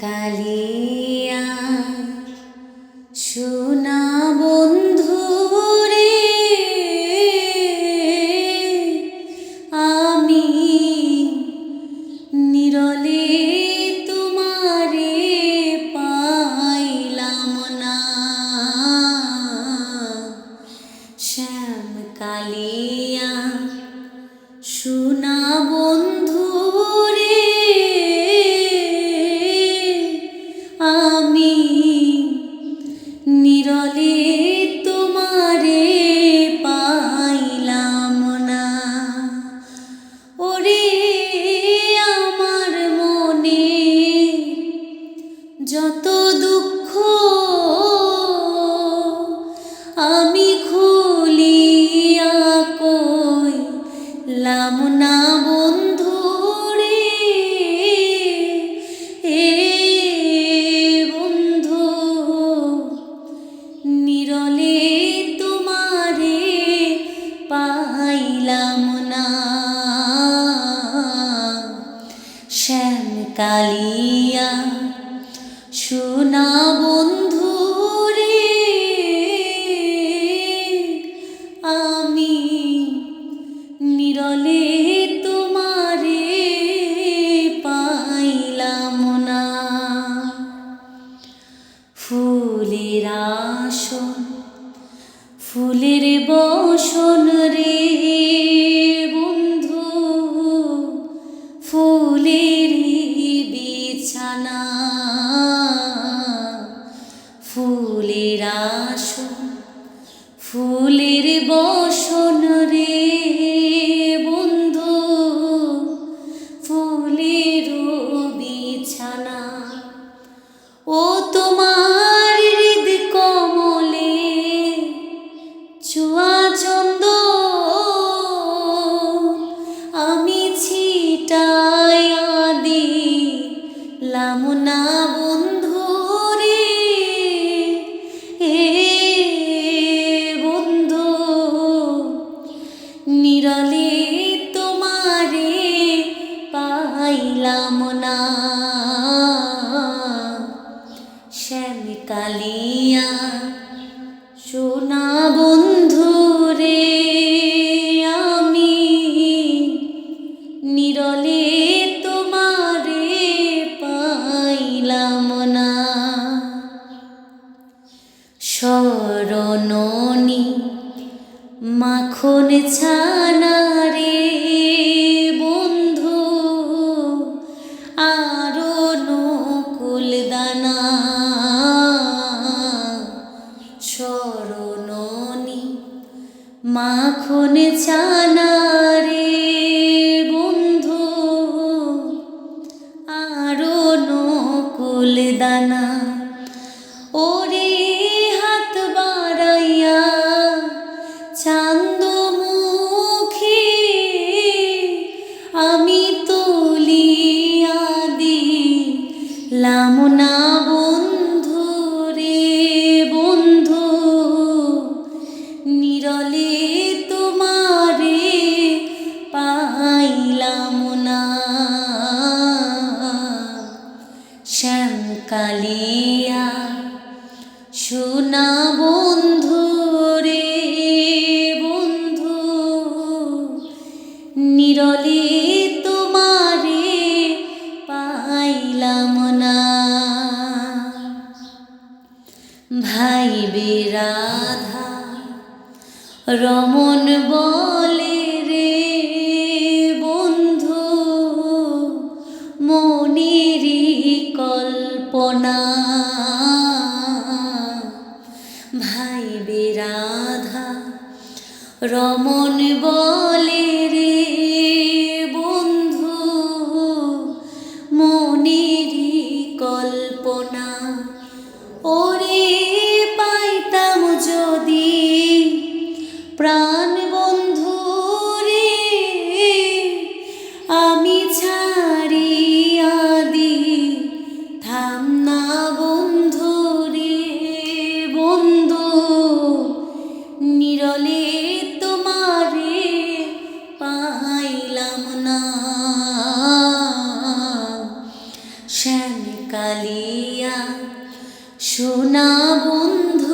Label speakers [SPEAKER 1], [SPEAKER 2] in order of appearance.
[SPEAKER 1] শ্যামকালিয়া সোনা বন্ধু রে, আমি নিরলে তোমারে পাইলাম না। শ্যামকালিয়া সোনা বন্ধু রে, আমি নিরলে তোমারে পাইলাম না। ওরে আমার মনে যত দুঃখ আমি খুলিয়া কইলাম না বন্ধু রে, এ বন্ধু নিরলে তোমারে পাইলাম না। শ্যামকালিয়া সোনা বন্ধু রে, আমি নিরলে তোমারে পাইলাম না। ফুলের আসন ফুলের বসন রে বন্ধু, ফুলের বিছানা। ফুলের আসন ফুলের বসন রে বন্ধু, ফুলের বিছানা। ও তোমার হৃদ কমলে ছোঁয়া চন্দন আমি ছিটাইয়া দিলাম না বন্ধু রে, এ বন্ধু নিরলে তোমারে পাইলাম না। শ্যামকালিয়া সোনা বন্ধু রে, আমি নিরলে তোমারে পাইলাম না। শরণনি মাখন ছানা রে বন্ধু, আরো নকুল দানা। শরণনি মাখন ছানা রে বন্ধু, আরো নকুল দানা। ওরে হাত বাড়াইয়া চান্দমুখী আমি তুলিয়া দিলাম না বন্ধু রে, বন্ধু নিরলে তোমারে পাইলাম না। শ্যামকালিয়া সোনা বন্ধু রে বন্ধু, নিরলে তোমারে পাইলাম না। ভাইবে রাধা রমন বলে রে বন্ধু, মনেরই কল্পনা। ভাইবে রাধা রমন বলে রে বন্ধু, মনেরই কল্পনা। ওরে পাইতাম যদি প্রাণ বন্ধু রে, আমি ছাড়িয়া দিতাম না বন্ধু রে, বন্ধু নিরলে তোমারে পাইলাম না। শ্যাম কালিয়া সোনা বন্ধু